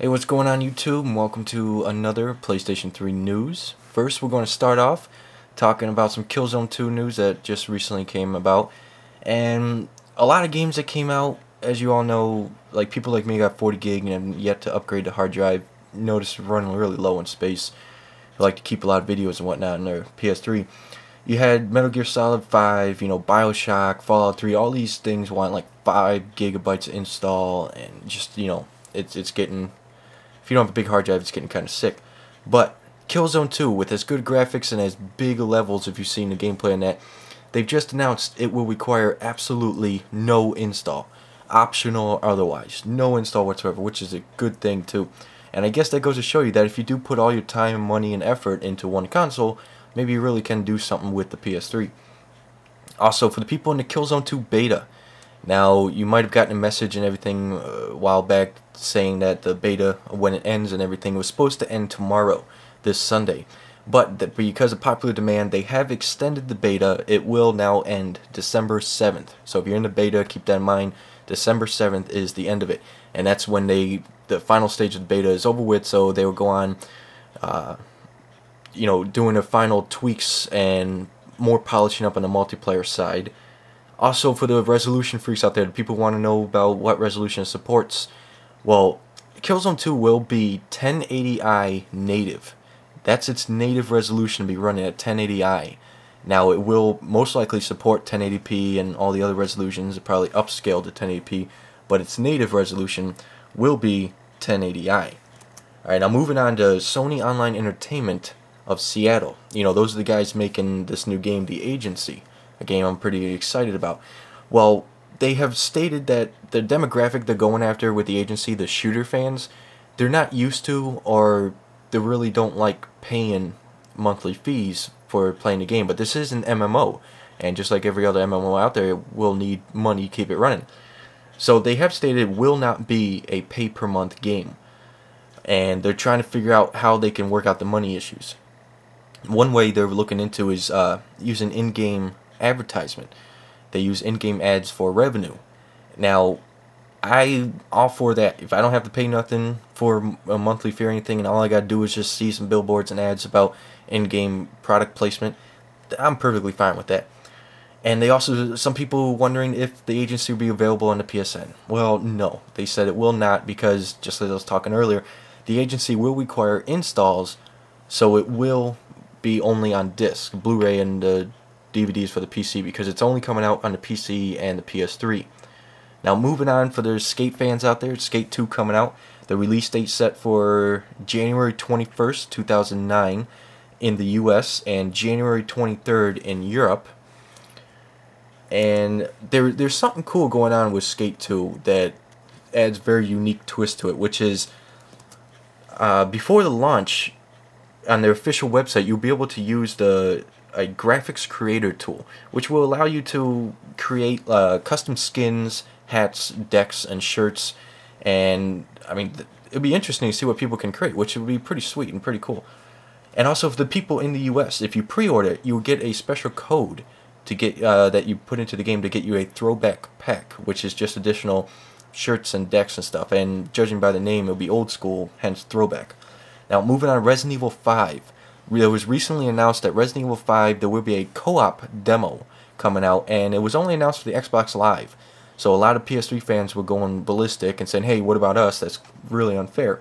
Hey, what's going on YouTube, and welcome to another PlayStation 3 news. First, we're going to start off talking about some Killzone 2 news that just recently came about. And a lot of games that came out, as you all know, like people like me got 40 gig and have yet to upgrade the hard drive. Notice running really low in space. I like to keep a lot of videos and whatnot in their PS3. You had Metal Gear Solid 5, BioShock, Fallout 3, all these things want like 5 gigabytes to install, and just, it's getting, if you don't have a big hard drive, it's getting kind of sick. But Killzone 2, with as good graphics and as big levels, if you've seen the gameplay on that, they've just announced it will require absolutely no install. Optional or otherwise. No install whatsoever, which is a good thing too. And I guess that goes to show you that if you do put all your time, money, and effort into one console, maybe you really can do something with the PS3. Also, for the people in the Killzone 2 beta, now you might have gotten a message and everything a while back saying that the beta, when it ends and everything, was supposed to end tomorrow, this Sunday. But that because of popular demand, they have extended the beta. It will now end December 7th. So if you're in the beta, keep that in mind. December 7th is the end of it. And that's when the final stage of the beta is over with, so they will go on doing the final tweaks and more polishing up on the multiplayer side. Also, for the resolution freaks out there, the people want to know about what resolution it supports. Well, Killzone 2 will be 1080i native. That's its native resolution to be running at 1080i. Now, it will most likely support 1080p and all the other resolutions, probably upscaled to 1080p, but its native resolution will be 1080i. Alright, now moving on to Sony Online Entertainment of Seattle. Those are the guys making this new game, The Agency, a game I'm pretty excited about. Well, they have stated that the demographic they're going after with The Agency, the shooter fans, they're not used to, or they really don't like paying monthly fees for playing the game. But this is an MMO, and just like every other MMO out there, it will need money to keep it running. So they have stated it will not be a pay-per-month game, and they're trying to figure out how they can work out the money issues. One way they're looking into is using in-game advertisement. They use in-game ads for revenue. Now, I'm all for that. If I don't have to pay nothing for a monthly fee or anything, and all I gotta do is just see some billboards and ads about in-game product placement, I'm perfectly fine with that. And they also, some people wondering if the agency will be available on the PSN. Well, no. They said it will not because, just as I was talking earlier, the agency will require installs, so it will be only on disc, Blu-ray and DVDs for the PC, because it's only coming out on the PC and the PS3. Now, moving on, for the Skate fans out there, Skate 2 coming out. The release date set for January 21st, 2009 in the US and January 23rd in Europe. And there's something cool going on with Skate 2 that adds a very unique twist to it, which is before the launch, on their official website, you'll be able to use a graphics creator tool, which will allow you to create custom skins, hats, decks, and shirts. And I mean, it'll be interesting to see what people can create, which would be pretty sweet and pretty cool. And also, for the people in the US, if you pre-order it, you will get a special code to get that you put into the game to get you a throwback pack, which is just additional shirts and decks and stuff. And judging by the name, it'll be old school, hence throwback. Now, moving on, Resident Evil 5. It was recently announced that Resident Evil 5, there will be a co-op demo coming out, and it was only announced for the Xbox Live. So a lot of PS3 fans were going ballistic and saying, hey, what about us? That's really unfair.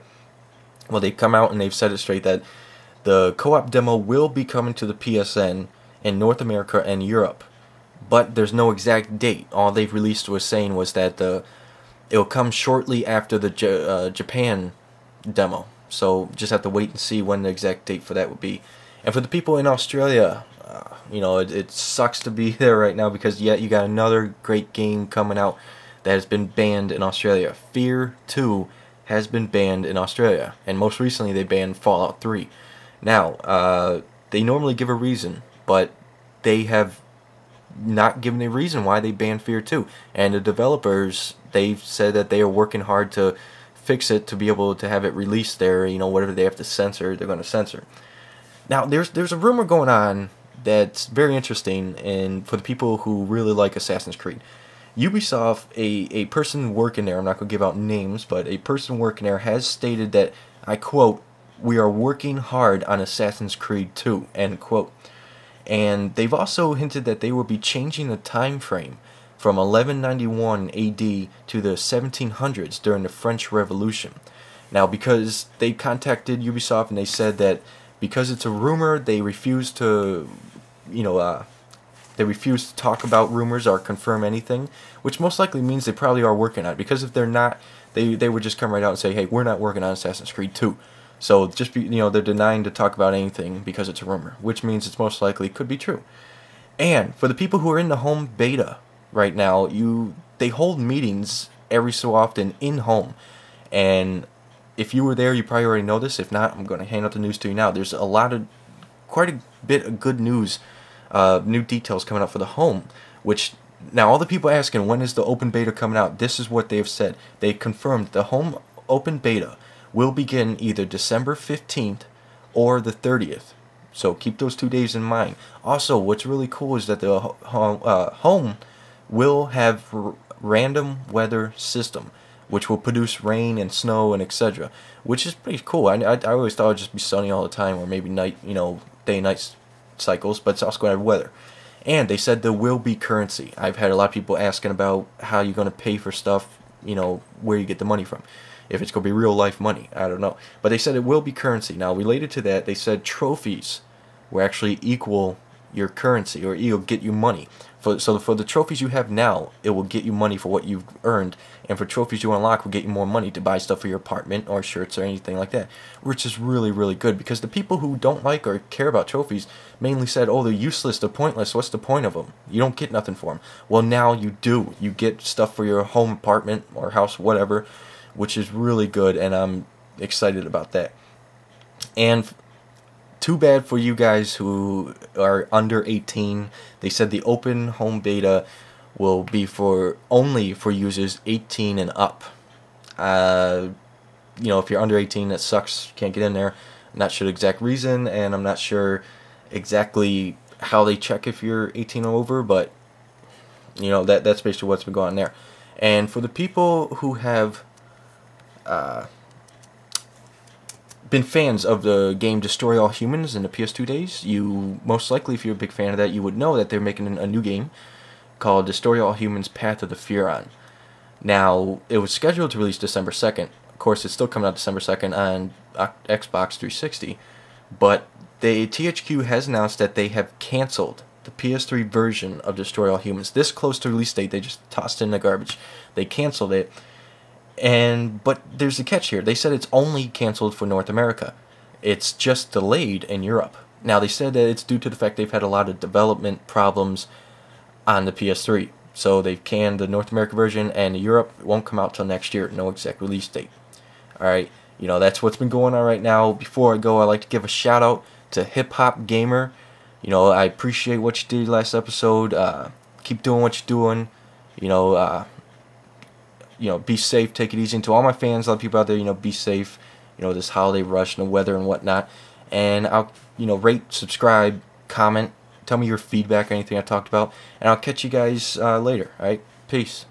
Well, they've come out and they've said it straight that the co-op demo will be coming to the PSN in North America and Europe. But there's no exact date. All they've released was saying was that it will come shortly after the Japan demo. So just have to wait and see when the exact date for that would be. And for the people in Australia, it sucks to be there right now because yet you got another great game coming out that has been banned in Australia. Fear 2 has been banned in Australia, and most recently they banned Fallout 3. Now, they normally give a reason, but they have not given a reason why they banned Fear 2. And the developers, they've said that they are working hard to fix it to be able to have it released there. Whatever they have to censor, they're going to censor. Now, there's a rumor going on that's very interesting, and for the people who really like Assassin's Creed. Ubisoft, a person working there, I'm not going to give out names, but a person working there has stated that, I quote, "We are working hard on Assassin's Creed 2," end quote. And they've also hinted that they will be changing the time frame from 1191 AD to the 1700s during the French Revolution. Now, because they contacted Ubisoft and they said that because it's a rumor, they refuse to, they refuse to talk about rumors or confirm anything, which most likely means they probably are working on it. Because if they're not, they would just come right out and say, "Hey, we're not working on Assassin's Creed 2." So just they're denying to talk about anything because it's a rumor, which means it's most likely could be true. And for the people who are in the home beta right now, they hold meetings every so often in home, and if you were there, you probably already know this. If not, I'm going to hand out the news to you now. There's quite a bit of good news, new details coming out for the home, which now all the people asking when is the open beta coming out, this is what they've said. They confirmed the home open beta will begin either December 15th or the 30th. So keep those 2 days in mind. Also, what's really cool is that the home will have random weather system, which will produce rain and snow and etc., which is pretty cool. I always thought it would just be sunny all the time, or maybe night, day and night cycles, but it's also going to have weather. And they said there will be currency. I've had a lot of people asking about how you're going to pay for stuff, where you get the money from. If it's going to be real life money, I don't know. But they said it will be currency. Now, related to that, they said trophies will actually equal your currency, or it'll get you money. So for the trophies you have now, it will get you money for what you've earned, and for trophies you unlock will get you more money to buy stuff for your apartment or shirts or anything like that, which is really, really good, because the people who don't like or care about trophies mainly said, "Oh, they're useless, they're pointless, what's the point of them? You don't get nothing for them." Well, now you do. You get stuff for your home, apartment, or house, whatever, which is really good, and I'm excited about that. And too bad for you guys who are under 18. They said the open home beta will be only for users 18 and up. If you're under 18, that sucks. You can't get in there. I'm not sure the exact reason, and I'm not sure exactly how they check if you're 18 or over, but that's basically what's been going on there. And for the people who have been fans of the game Destroy All Humans in the PS2 days, you most likely, if you're a big fan of that, you would know that they're making a new game called Destroy All Humans Path of the Furon. Now, it was scheduled to release December 2nd. Of course, it's still coming out December 2nd on Xbox 360, but THQ has announced that they have canceled the PS3 version of Destroy All Humans. This close to release date, they just tossed it in the garbage. They canceled it. But there's a catch here. They said it's only canceled for North America. It's just delayed in Europe. Now, they said that it's due to the fact they've had a lot of development problems on the PS3. So they've canned the North America version, and Europe won't come out till next year. No exact release date. Alright, that's what's been going on right now. Before I go, I'd like to give a shout out to Hip Hop Gamer. I appreciate what you did last episode. Keep doing what you're doing. Be safe, take it easy. And to all my fans, a lot of people out there, be safe, this holiday rush and the weather and whatnot. And I'll, rate, subscribe, comment, tell me your feedback or anything I talked about. And I'll catch you guys later, alright? Peace.